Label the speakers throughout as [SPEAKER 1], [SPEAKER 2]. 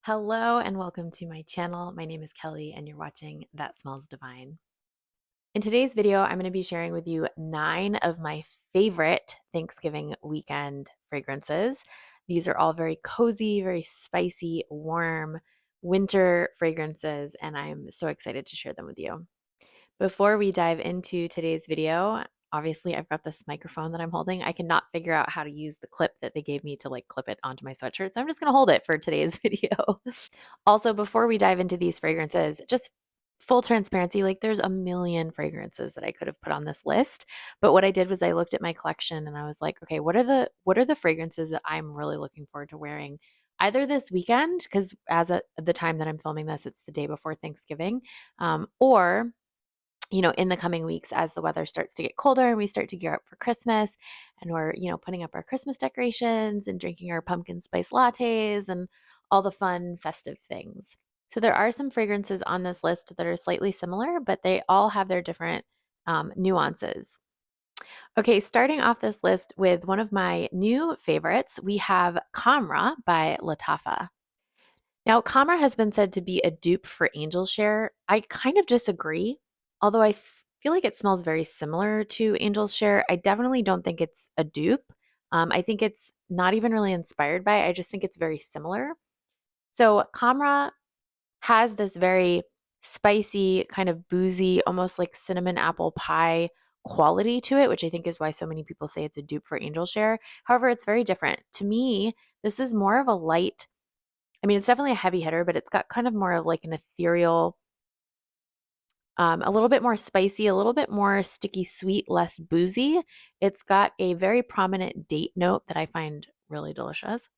[SPEAKER 1] Hello and welcome to my channel. My name is Kelly and you're watching That Smells Divine. In today's video, I'm going to be sharing with you 9 of my favorite Thanksgiving weekend fragrances. These are all very cozy, very spicy, warm winter fragrances, and I'm so excited to share them with you. Before we dive into today's video, obviously I've got this microphone that I'm holding. I cannot figure out how to use the clip that they gave me to clip it onto my sweatshirt. So I'm just going to hold it for today's video. Also, before we dive into these fragrances, just full transparency, there's a million fragrances that I could have put on this list, but what I did was I looked at my collection and I was like, okay, what are the fragrances that I'm really looking forward to wearing either this weekend, because as at the time that I'm filming this, it's the day before Thanksgiving, or in the coming weeks as the weather starts to get colder and we start to gear up for Christmas and we're, putting up our Christmas decorations and drinking our pumpkin spice lattes and all the fun festive things. So there are some fragrances on this list that are slightly similar, but they all have their different nuances. Okay, starting off this list with one of my new favorites, we have Khamrah by Lattafa. Now, Khamrah has been said to be a dupe for Angel Share. I kind of disagree, although feel like it smells very similar to Angel Share. I definitely don't think it's a dupe. I think it's not even really inspired by it. I just think it's very similar. So, Khamrah has this very spicy, kind of boozy, almost like cinnamon apple pie quality to it, which I think is why so many people say it's a dupe for Angel Share. However, it's very different. To me, this is more of a light. I mean, it's definitely a heavy hitter, but it's got kind of more of like an ethereal, a little bit more spicy, a little bit more sticky sweet, less boozy. It's got a very prominent date note that I find really delicious.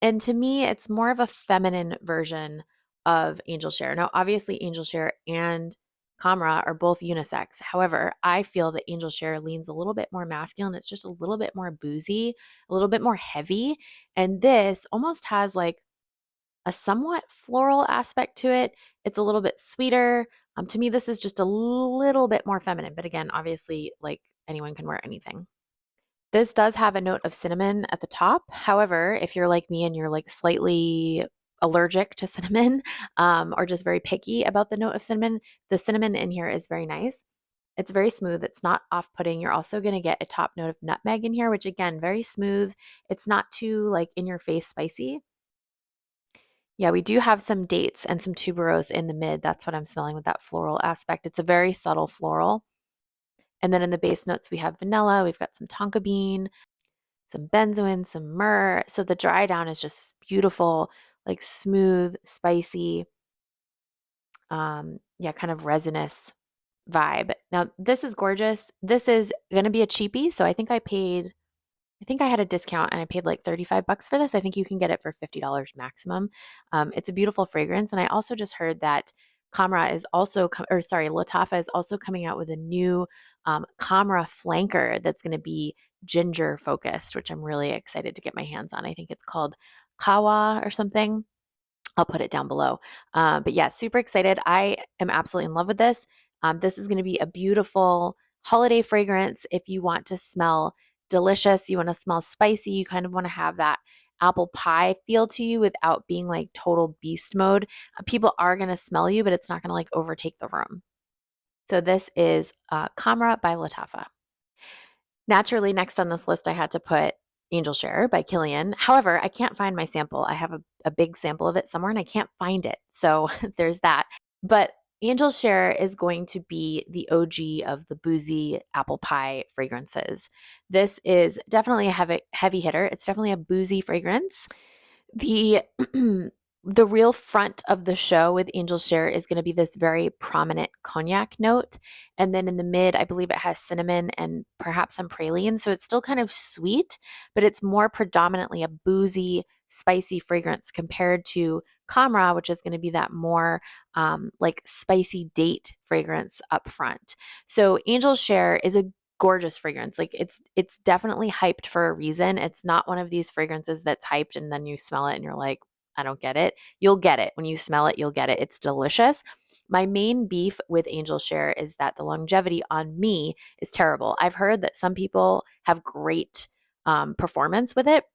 [SPEAKER 1] And to me, it's more of a feminine version of Angel Share. Now, obviously, Angel Share and Khamrah are both unisex. However, I feel that Angel Share leans a little bit more masculine. It's just a little bit more boozy, a little bit more heavy. And this almost has like a somewhat floral aspect to it. It's a little bit sweeter. To me, this is just a little bit more feminine. But again, obviously, anyone can wear anything. This does have a note of cinnamon at the top. However, if you're like me and you're slightly allergic to cinnamon, or just very picky about the note of cinnamon, the cinnamon in here is very nice. It's very smooth. It's not off-putting. You're also going to get a top note of nutmeg in here, which again, very smooth. It's not too in your face spicy. Yeah, we do have some dates and some tuberose in the mid. That's what I'm smelling with that floral aspect. It's a very subtle floral. And then in the base notes, we have vanilla. We've got some tonka bean, some benzoin, some myrrh. So the dry down is just beautiful, smooth, spicy, yeah, kind of resinous vibe. Now, this is gorgeous. This is going to be a cheapie. So I think I had a discount and I paid like $35 for this. I think you can get it for $50 maximum. It's a beautiful fragrance. And I also just heard that Khamrah is also, Lattafa is also coming out with a new Khamrah flanker that's going to be ginger focused, which I'm really excited to get my hands on. I think it's called Qahwa or something. I'll put it down below. But yeah, super excited. I am absolutely in love with this. This is going to be a beautiful holiday fragrance. If you want to smell delicious, you want to smell spicy, you kind of want to have that apple pie feel to you without being total beast mode. People are going to smell you, but it's not going to overtake the room. So this is Khamrah by Lattafa. Naturally, next on this list, I had to put Angel Share by Kilian. However, I can't find my sample. I have a big sample of it somewhere and I can't find it. So there's that. But Angel Share is going to be the OG of the boozy apple pie fragrances. This is definitely a heavy hitter. It's definitely a boozy fragrance. The the real front of the show with Angel Share is going to be this very prominent cognac note. And then in the mid, I believe it has cinnamon and perhaps some praline. So it's still kind of sweet, but it's more predominantly a boozy, spicy fragrance compared to Khamrah, which is going to be that more spicy date fragrance up front. So Angel Share is a gorgeous fragrance. It's definitely hyped for a reason. It's not one of these fragrances that's hyped and then you smell it and you're like, I don't get it. You'll get it. When you smell it, you'll get it. It's delicious. My main beef with Angel Share is that the longevity on me is terrible. I've heard that some people have great performance with it.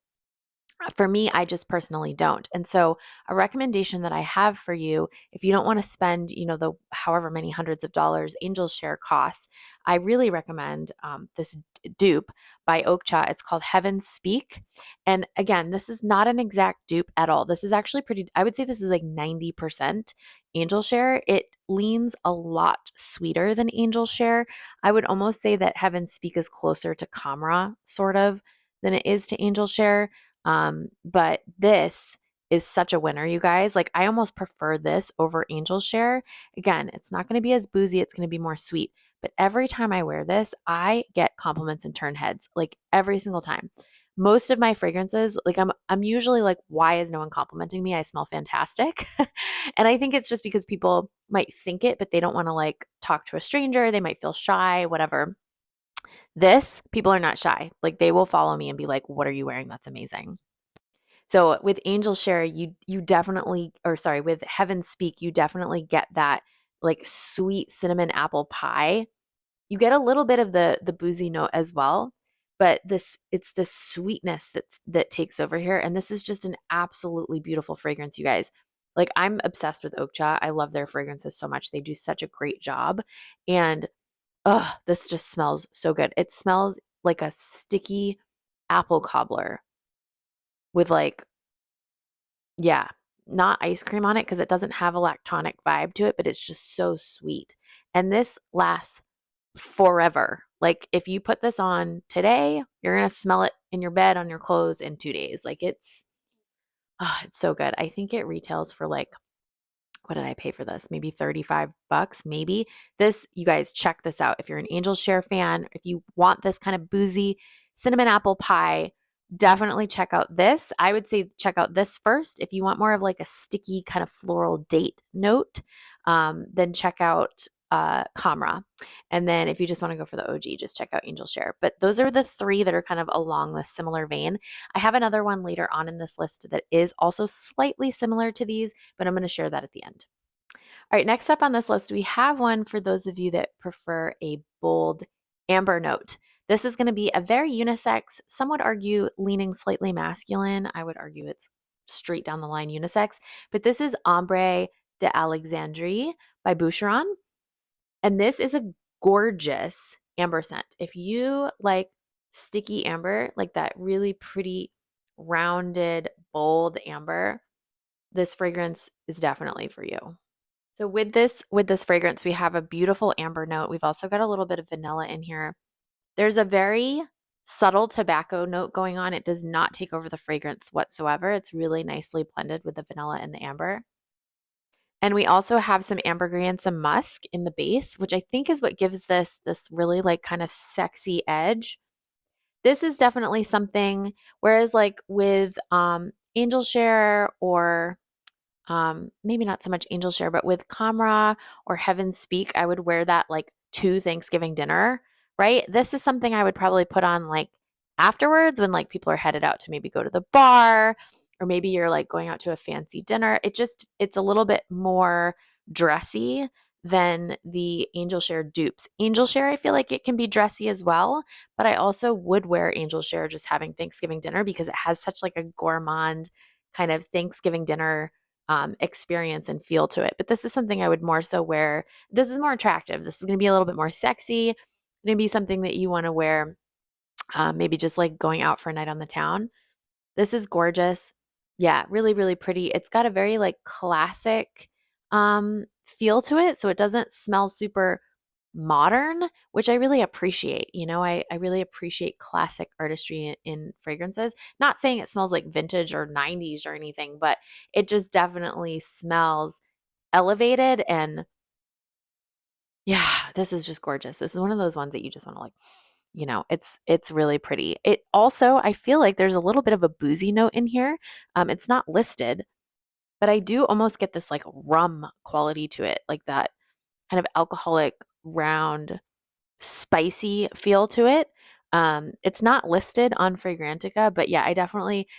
[SPEAKER 1] For me, I just personally don't. And so a recommendation that I have for you, if you don't want to spend, the however many hundreds of dollars Angel Share costs, I really recommend this dupe by Oakcha. It's called Heaven Speak. And again, this is not an exact dupe at all. This is actually I would say this is like 90% Angel Share. It leans a lot sweeter than Angel Share. I would almost say that Heaven Speak is closer to Khamrah, sort of, than it is to Angel Share. But this is such a winner, you guys. Like, I almost prefer this over Angel Share. Again, it's not going to be as boozy, it's going to be more sweet. But every time I wear this, I get compliments and turn heads, like every single time. Most of my fragrances, like I'm usually like, why is no one complimenting me? I smell fantastic. And I think it's just because people might think it, but they don't want to like talk to a stranger. They might feel shy, whatever. This, people are not shy. Like they will follow me and be like, "What are you wearing? That's amazing." So with Angel Share, you definitely, or sorry, with Heaven Speak, you definitely get that like sweet cinnamon apple pie. You get a little bit of the boozy note as well, but it's this sweetness that takes over here. And this is just an absolutely beautiful fragrance, you guys. Like I'm obsessed with Oakcha. I love their fragrances so much. They do such a great job. And this just smells so good. It smells like a sticky apple cobbler with like, yeah, not ice cream on it because it doesn't have a lactonic vibe to it, but it's just so sweet. And this lasts forever. Like if you put this on today, you're going to smell it in your bed, on your clothes in 2 days. Like it's so good. I think it retails for like, what did I pay for this? Maybe 35 bucks, maybe. This, you guys, check this out. If you're an Angel Share fan, if you want this kind of boozy cinnamon apple pie, definitely check out this. I would say check out this first. If you want more of like a sticky kind of floral date note, then check out Khamrah. And then if you just want to go for the OG, just check out Angel Share. But those are the three that are kind of along the similar vein. I have another one later on in this list that is also slightly similar to these, but I'm going to share that at the end. All right, next up on this list, we have one for those of you that prefer a bold amber note. This is going to be a very unisex, some would argue leaning slightly masculine. I would argue it's straight down the line unisex, but this is Ambre de Alexandrie by Boucheron. And this is a gorgeous amber scent. If you like sticky amber, like that really pretty, rounded, bold amber, this fragrance is definitely for you. So with this fragrance, we have a beautiful amber note. We've also got a little bit of vanilla in here. There's a very subtle tobacco note going on. It does not take over the fragrance whatsoever. It's really nicely blended with the vanilla and the amber. And we also have some ambergris and some musk in the base, which I think is what gives this really like kind of sexy edge. This is definitely something, whereas like with Angel Share or maybe not so much Angel Share, but with Khamrah or Heaven Speak, I would wear that like to Thanksgiving dinner, right? This is something I would probably put on like afterwards when like people are headed out to maybe go to the bar, or maybe you're like going out to a fancy dinner. It's a little bit more dressy than the Angel Share dupes. Angel Share, I feel like it can be dressy as well, but I also would wear Angel Share just having Thanksgiving dinner because it has such like a gourmand kind of Thanksgiving dinner experience and feel to it. But this is something I would more so wear. This is more attractive. This is going to be a little bit more sexy. Going to be something that you want to wear, maybe just like going out for a night on the town. This is gorgeous. Yeah, really, really pretty. It's got a very like classic feel to it. So it doesn't smell super modern, which I really appreciate. I really appreciate classic artistry in fragrances. Not saying it smells like vintage or 90s or anything, but it just definitely smells elevated. And yeah, this is just gorgeous. This is one of those ones that you just want to like, it's really pretty. It also, I feel like there's a little bit of a boozy note in here. It's not listed, but I do almost get this like rum quality to it, like that kind of alcoholic, round, spicy feel to it. It's not listed on Fragrantica, but yeah,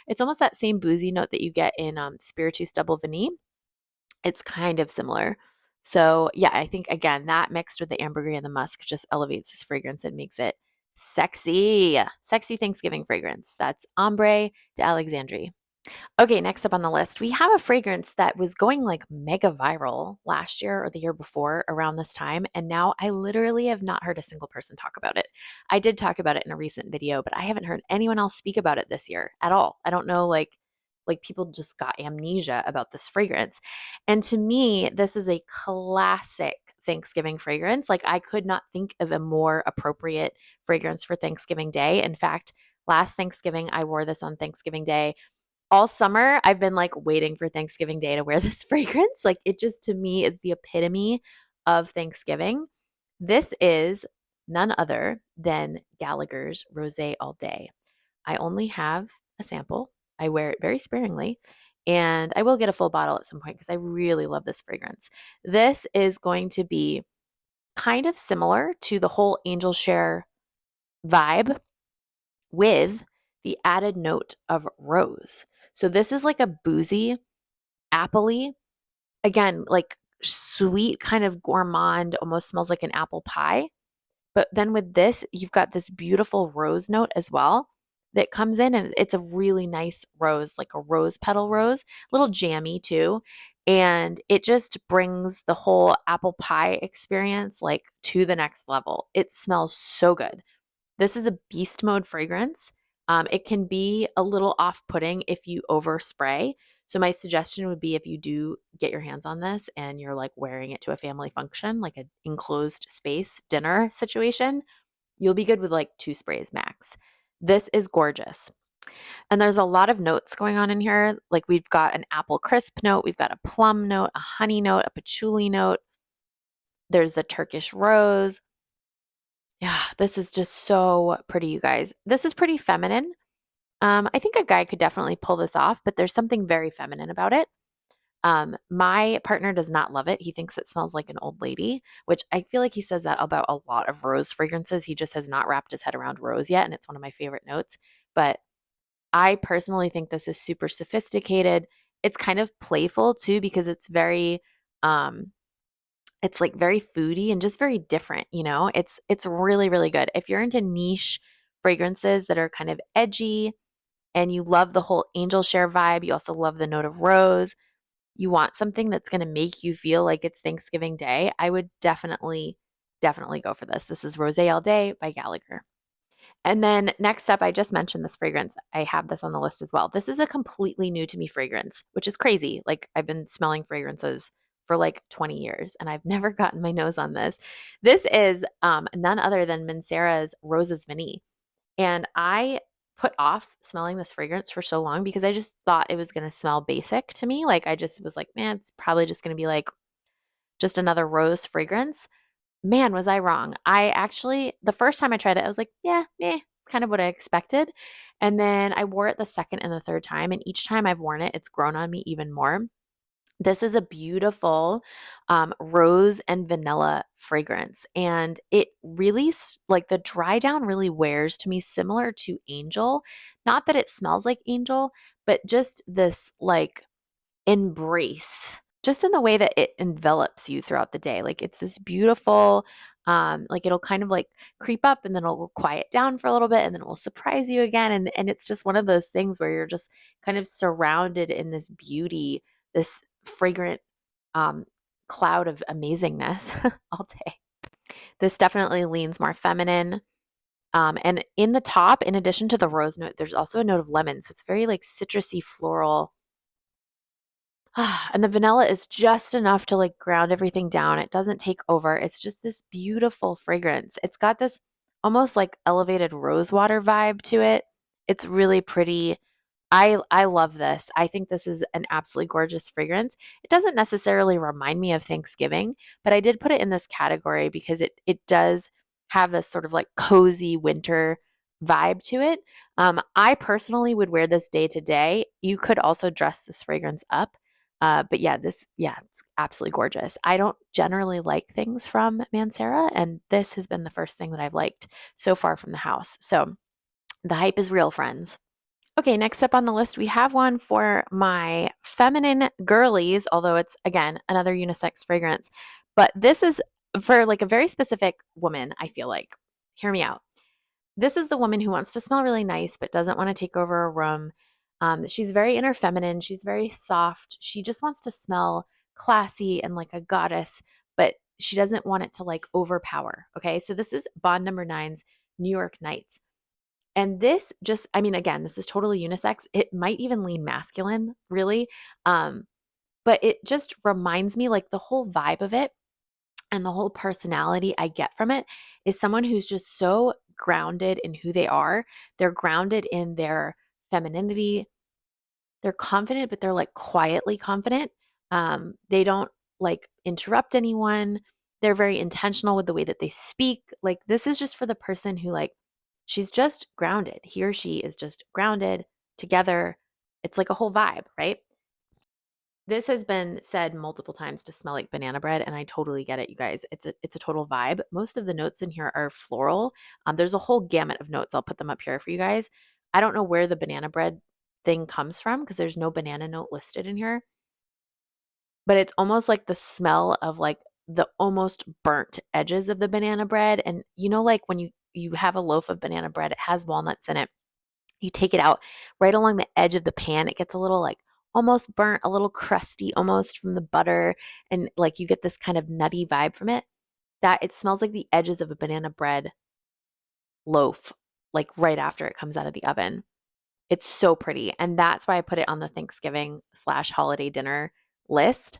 [SPEAKER 1] it's almost that same boozy note that you get in Spiritus Double Vanille. It's kind of similar. So yeah, I think again, that mixed with the ambergris and the musk just elevates this fragrance and makes it Sexy, sexy Thanksgiving fragrance. That's Ambre de Alexandrie. Okay, next up on the list, we have a fragrance that was going like mega viral last year or the year before around this time. And now I literally have not heard a single person talk about it. I did talk about it in a recent video, but I haven't heard anyone else speak about it this year at all. I don't know, like people just got amnesia about this fragrance. And to me, this is a classic Thanksgiving fragrance. Like I could not think of a more appropriate fragrance for Thanksgiving Day. In fact, last Thanksgiving, I wore this on Thanksgiving Day. All summer, I've been like waiting for Thanksgiving Day to wear this fragrance. Like it just to me is the epitome of Thanksgiving. This is none other than Gallagher's Rose All Day. I only have a sample. I wear it very sparingly, and I will get a full bottle at some point because I really love this fragrance. This is going to be kind of similar to the whole Angel Share vibe with the added note of rose. So this is like a boozy, appley, again, like sweet, kind of gourmand, almost smells like an apple pie. But then with this, you've got this beautiful rose note as well that comes in, and it's a really nice rose, like a rose petal rose, a little jammy too. And it just brings the whole apple pie experience like to the next level. It smells so good. This is a beast mode fragrance. It can be a little off putting if you overspray. So, my suggestion would be if you do get your hands on this and you're like wearing it to a family function, like an enclosed space dinner situation, you'll be good with like 2 sprays max. This is gorgeous. And there's a lot of notes going on in here. Like we've got an apple crisp note, we've got a plum note, a honey note, a patchouli note. There's the Turkish rose. Yeah, this is just so pretty, you guys. This is pretty feminine. I think a guy could definitely pull this off, but there's something very feminine about it. My partner does not love it. He thinks it smells like an old lady, which I feel like he says that about a lot of rose fragrances. He just has not wrapped his head around rose yet, and it's one of my favorite notes. But I personally think this is super sophisticated. It's kind of playful too because um it's like very foodie and just very different, you know? It's really, really good. If you're into niche fragrances that are kind of edgy and you love the whole angel share vibe, you also love the note of rose, you want something that's going to make you feel like it's Thanksgiving Day, I would definitely, definitely go for this. This is Rose All Day by Gallagher. And then next up, I just mentioned this fragrance. I have this on the list as well. This is a completely new to me fragrance, which is crazy. Like I've been smelling fragrances for like 20 years and I've never gotten my nose on this. This is none other than Mancera's Roses Vanille. And I put off smelling this fragrance for so long because I just thought it was going to smell basic to me. Like I just was like, man, it's probably just going to be like just another rose fragrance. Man, was I wrong. I actually, the first time I tried it, I was like, yeah, meh, kind of what I expected. And then I wore it the second and the third time. And each time I've worn it, it's grown on me even more. This is a beautiful rose and vanilla fragrance. And it really, like the dry down really wears to me similar to Angel. Not that it smells like Angel, but just this like embrace just in the way that it envelops you throughout the day. Like it's this beautiful, like it'll kind of like creep up and then it'll quiet down for a little bit and then it will surprise you again. And it's just one of those things where you're just kind of surrounded in this beauty, this fragrant um, cloud of amazingness all day. This definitely leans more feminine. And in the top, in addition to the rose note, there's also a note of lemon. So it's very like citrusy, floral. And the vanilla is just enough to like ground everything down. It doesn't take over. It's just this beautiful fragrance. It's got this almost like elevated rose water vibe to it. It's really pretty. I love this. I think this is an absolutely gorgeous fragrance. It doesn't necessarily remind me of Thanksgiving, but I did put it in this category because it does have this sort of like cozy winter vibe to it. I personally would wear this day to day. You could also dress this fragrance up. But yeah, it's absolutely gorgeous. I don't generally like things from Mancera, and this has been the first thing that I've liked so far from the house. So the hype is real, friends. Okay, next up on the list, we have one for my feminine girlies, although it's again another unisex fragrance. But this is for like a very specific woman, I feel like. Hear me out. this is the woman who wants to smell really nice but doesn't want to take over a room. She's very inner feminine. She's very soft. She just wants to smell classy and like a goddess, but she doesn't want it to like overpower. Okay. So this is Bond number nine's New York Nights. And this just, I mean, again, this is totally unisex. It might even lean masculine, really. But it just reminds me like the whole vibe of it and the whole personality I get from it is someone who's just so grounded in who they are. They're grounded in their femininity. They're confident, but they're like quietly confident. They don't like interrupt anyone. They're very intentional with the way that they speak. Like this is just for the person who like she's just grounded. He or she is just grounded together. It's like a whole vibe, right? This has been said multiple times to smell like banana bread, and I totally get it, you guys. It's a total vibe. Most of the notes in here are floral. There's a whole gamut of notes. I'll put them up here for you guys. I don't know where the banana bread thing comes from because there's no banana note listed in here, but it's almost like the smell of like the almost burnt edges of the banana bread. And you know, like when you have a loaf of banana bread, it has walnuts in it. You take it out right along the edge of the pan. It gets a little like almost burnt, a little crusty almost from the butter. And like you get this kind of nutty vibe from it. That it smells like the edges of a banana bread loaf, like right after it comes out of the oven. It's so pretty. And that's why I put it on the Thanksgiving / holiday dinner list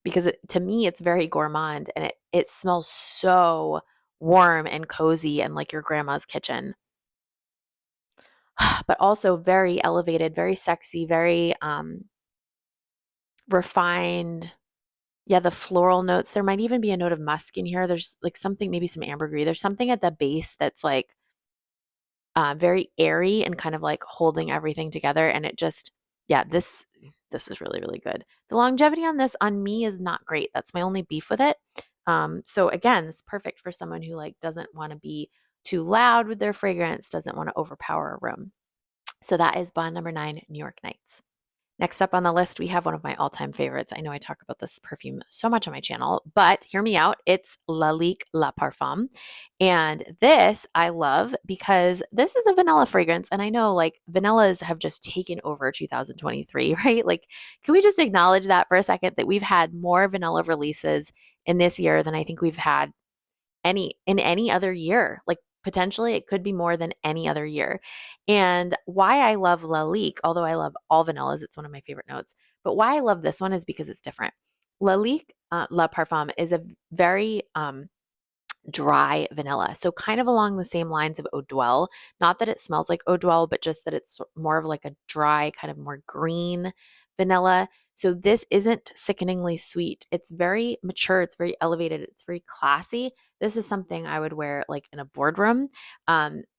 [SPEAKER 1] because to me, it's very gourmand and it smells so warm and cozy and like your grandma's kitchen. But also very elevated, very sexy, very refined. Yeah, the floral notes. There might even be a note of musk in here. There's like something, maybe some ambergris. There's something at the base that's like very airy and kind of like holding everything together. And it just, yeah, this is really, really good. The longevity on this on me is not great. That's my only beef with it. So again, it's perfect for someone who like doesn't want to be too loud with their fragrance, doesn't want to overpower a room. So that is Bond number 9, New York Nights. Next up on the list, we have one of my all-time favorites. I know I talk about this perfume so much on my channel, but hear me out. It's Lalique Le Parfum. And this I love because this is a vanilla fragrance. And I know like vanillas have just taken over 2023, right? Like, can we just acknowledge that for a second that we've had more vanilla releases in this year than I think we've had any other year. Like potentially it could be more than any other year. And why I love Lalique, although I love all vanillas, it's one of my favorite notes, but why I love this one is because it's different. Lalique La Parfum is a very dry vanilla. So kind of along the same lines of Eau Dwell. Not that it smells like Eau Dwell, but just that it's more of like a dry, kind of more green vanilla. So this isn't sickeningly sweet. It's very mature. It's very elevated. It's very classy. This is something I would wear like in a boardroom.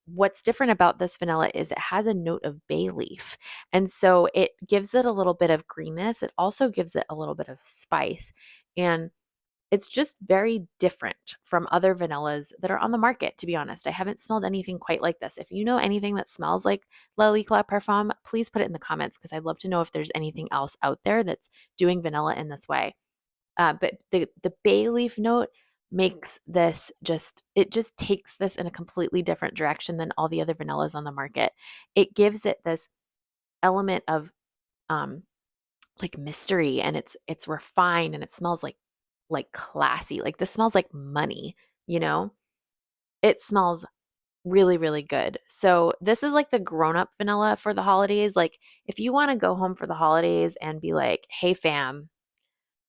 [SPEAKER 1] What's different about this vanilla is it has a note of bay leaf. And so it gives it a little bit of greenness. It also gives it a little bit of spice. And it's just very different from other vanillas that are on the market, to be honest. I haven't smelled anything quite like this. If you know anything that smells like Lalique Le Parfum, please put it in the comments because I'd love to know if there's anything else out there that's doing vanilla in this way. But the bay leaf note makes this it just takes this in a completely different direction than all the other vanillas on the market. It gives it this element of um, like mystery and it's refined and it smells like classy. Like this smells like money, you know? It smells really, really good. So this is like the grown-up vanilla for the holidays. Like if you want to go home for the holidays and be like, "Hey fam,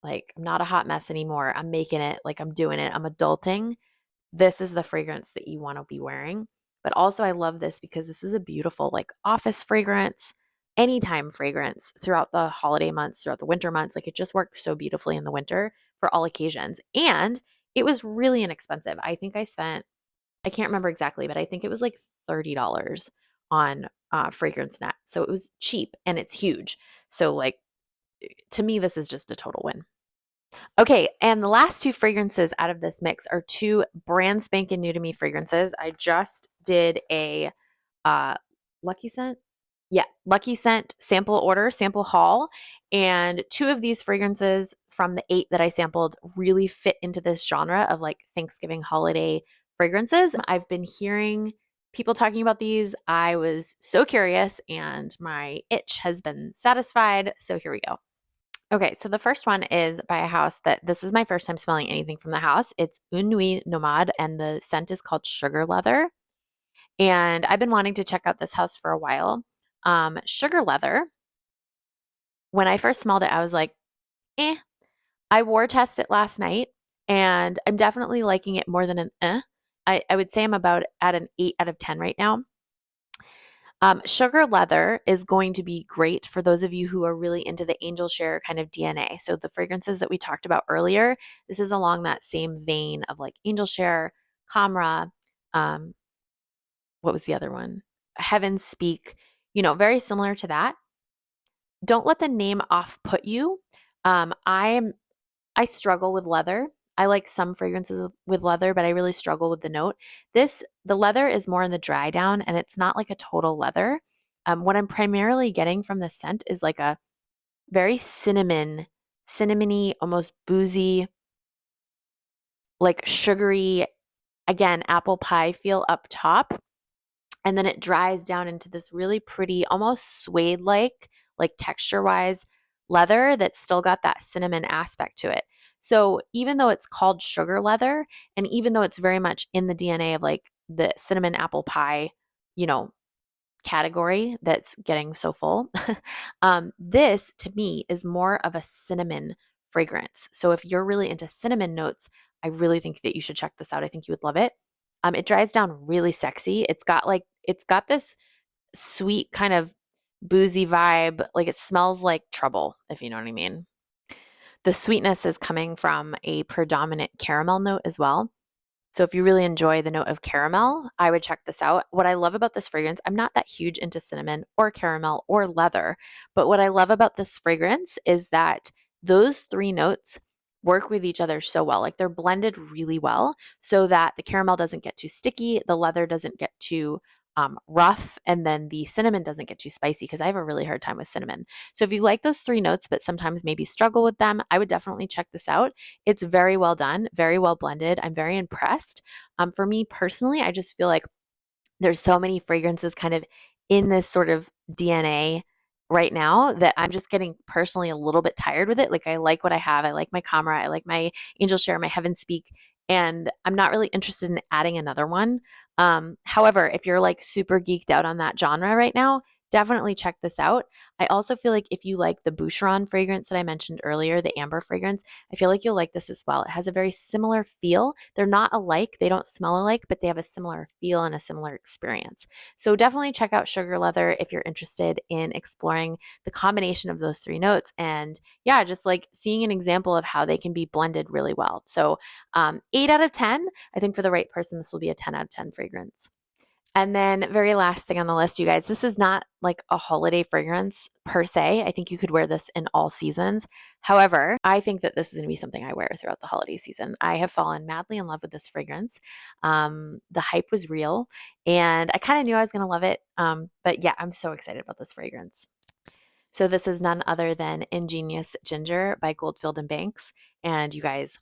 [SPEAKER 1] like I'm not a hot mess anymore. I'm making it, like I'm doing it. I'm adulting." This is the fragrance that you want to be wearing. But also I love this because this is a beautiful like office fragrance, anytime fragrance throughout the holiday months, throughout the winter months. Like it just works so beautifully in the winter for all occasions. And it was really inexpensive. I think I spent, I can't remember exactly, but I think it was like $30 on Fragrance Net. So it was cheap and it's huge. So like to me, this is just a total win. Okay, and the last two fragrances out of this mix are two brand spanking new to me fragrances. I just did a uh, Lucky Scent. Yeah, Lucky Scent sample order, sample haul. And two of these fragrances from the 8 that I sampled really fit into this genre of like Thanksgiving holiday fragrances. I've been hearing people talking about these, I was so curious and my itch has been satisfied. So here we go. Okay, so the first one is by a house that this is my first time smelling anything from the house. It's Nuit Nomade, and the scent is called Sugar Leather. And I've been wanting to check out this house for a while. Sugar Leather, when I first smelled it, I was like, eh. I wore test it last night, and I'm definitely liking it more than an eh. I would say I'm about at an 8 out of 10 right now. Sugar Leather is going to be great for those of you who are really into the angel share kind of DNA. So the fragrances that we talked about earlier, this is along that same vein of like angel share, Khamrah, um, what was the other one? Heaven Speak, very similar to that. Don't let the name off put you. I struggle with leather. I like some fragrances with leather, but I really struggle with the note. The leather is more in the dry down, and it's not like a total leather. What I'm primarily getting from the scent is like a very cinnamony, almost boozy, like sugary, again, apple pie feel up top. And then it dries down into this really pretty, almost suede-like, like texture-wise leather that's still got that cinnamon aspect to it. So even though it's called sugar leather, and even though it's very much in the DNA of like the cinnamon apple pie, you know, category that's getting so full, this to me is more of a cinnamon fragrance. So if you're really into cinnamon notes, I really think that you should check this out. I think you would love it. It dries down really sexy. It's got this sweet kind of boozy vibe. Like it smells like trouble, if you know what I mean. The sweetness is coming from a predominant caramel note as well. So if you really enjoy the note of caramel, I would check this out. What I love about this fragrance, I'm not that huge into cinnamon or caramel or leather, but what I love about this fragrance is that those three notes work with each other so well. Like they're blended really well so that the caramel doesn't get too sticky, the leather doesn't get too rough, and then the cinnamon doesn't get too spicy because I have a really hard time with cinnamon. So if you like those three notes, but sometimes maybe struggle with them, I would definitely check this out. It's very well done, very well blended. I'm very impressed. For me personally, I just feel like there's so many fragrances kind of in this sort of DNA right now that I'm just getting personally a little bit tired with it. Like I like what I have. I like my Khamrah. I like my Angel Share, my Heaven Speak, and I'm not really interested in adding another one. However, if you're like super geeked out on that genre right now, definitely check this out. I also feel like if you like the Boucheron fragrance that I mentioned earlier, the Amber fragrance, I feel like you'll like this as well. It has a very similar feel. They're not alike, they don't smell alike, but they have a similar feel and a similar experience. So definitely check out Sugar Leather if you're interested in exploring the combination of those three notes. And yeah, just like seeing an example of how they can be blended really well. So 8 out of 10. I think for the right person, this will be a 10 out of 10 fragrance. And then, very last thing on the list, you guys, this is not like a holiday fragrance per se. I think you could wear this in all seasons. However, I think that this is going to be something I wear throughout the holiday season. I have fallen madly in love with this fragrance. The hype was real, and I kind of knew I was going to love it. But yeah, I'm so excited about this fragrance. So, this is none other than Ingenious Ginger by Goldfield and Banks. And you guys,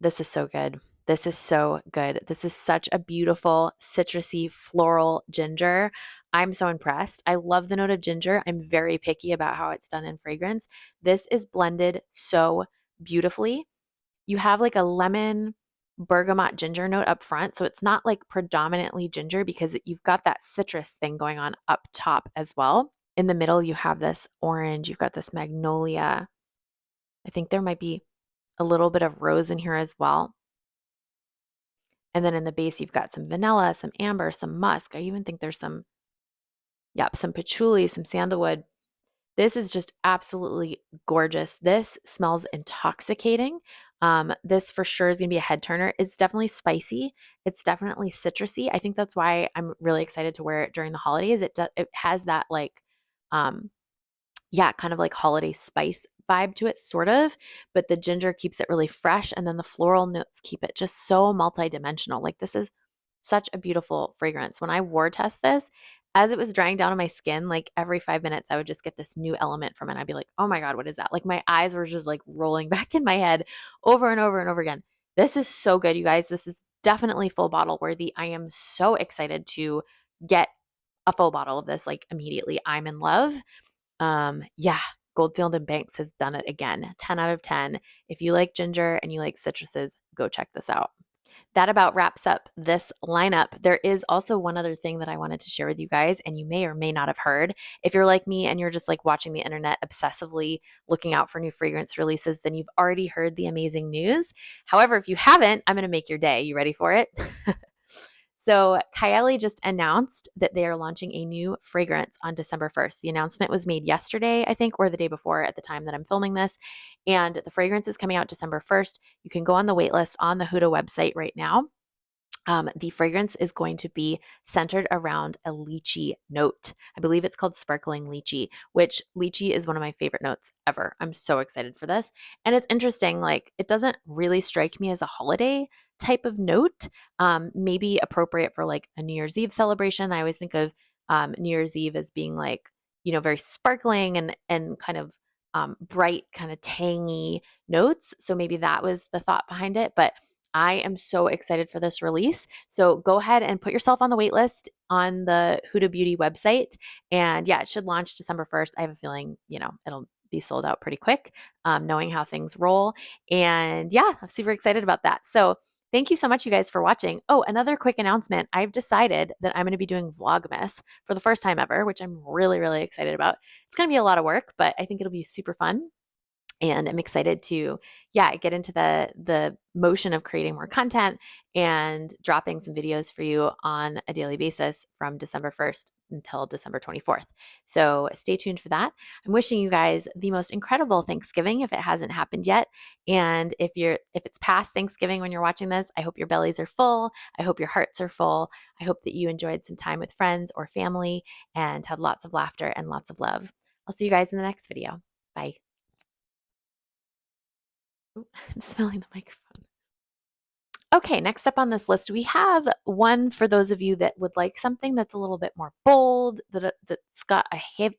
[SPEAKER 1] this is so good. This is so good. This is such a beautiful, citrusy, floral ginger. I'm so impressed. I love the note of ginger. I'm very picky about how it's done in fragrance. This is blended so beautifully. You have like a lemon bergamot ginger note up front. So it's not like predominantly ginger because you've got that citrus thing going on up top as well. In the middle, you have this orange, you've got this magnolia. I think there might be a little bit of rose in here as well. And then in the base, you've got some vanilla, some amber, some musk. I even think there's some patchouli, some sandalwood. This is just absolutely gorgeous. This smells intoxicating. This for sure is going to be a head turner. It's definitely spicy. It's definitely citrusy. I think that's why I'm really excited to wear it during the holidays. It has that like kind of like holiday spice vibe to it, sort of, but the ginger keeps it really fresh. And then the floral notes keep it just so multidimensional. Like this is such a beautiful fragrance. When I wore test this, as it was drying down on my skin, like every 5 minutes, I would just get this new element from it. I'd be like, oh my God, what is that? Like my eyes were just like rolling back in my head over and over and over again. This is so good, you guys. This is definitely full bottle worthy. I am so excited to get a full bottle of this like immediately. I'm in love. Yeah, Goldfield and Banks has done it again. 10 out of 10. If you like ginger and you like citruses, go check this out. That about wraps up this lineup. There is also one other thing that I wanted to share with you guys, and you may or may not have heard. If you're like me and you're just like watching the internet obsessively looking out for new fragrance releases, then you've already heard the amazing news. However, if you haven't, I'm going to make your day. You ready for it? So, Kayali just announced that they are launching a new fragrance on December 1st. The announcement was made yesterday, I think, or the day before at the time that I'm filming this. And the fragrance is coming out December 1st. You can go on the waitlist on the Huda website right now. The fragrance is going to be centered around a lychee note. I believe it's called sparkling lychee, which lychee is one of my favorite notes ever. I'm so excited for this. And it's interesting, like, it doesn't really strike me as a holiday type of note. Maybe appropriate for like a New Year's Eve celebration. I always think of New Year's Eve as being like, very sparkling and kind of bright, kind of tangy notes. So maybe that was the thought behind it. But I am so excited for this release. So go ahead and put yourself on the wait list on the Huda Beauty website. And yeah, it should launch December 1st. I have a feeling, it'll be sold out pretty quick, knowing how things roll. And yeah, I'm super excited about that. So thank you so much, you guys, for watching. Oh, another quick announcement. I've decided that I'm going to be doing Vlogmas for the first time ever, which I'm really, really excited about. It's going to be a lot of work, but I think it'll be super fun. And I'm excited to, yeah, get into the motion of creating more content and dropping some videos for you on a daily basis from December 1st until December 24th. So stay tuned for that. I'm wishing you guys the most incredible Thanksgiving if it hasn't happened yet. And if it's past Thanksgiving when you're watching this, I hope your bellies are full. I hope your hearts are full. I hope that you enjoyed some time with friends or family and had lots of laughter and lots of love. I'll see you guys in the next video. Bye. I'm smelling the microphone. Okay, next up on this list, we have one for those of you that would like something that's a little bit more bold, that's got a hip.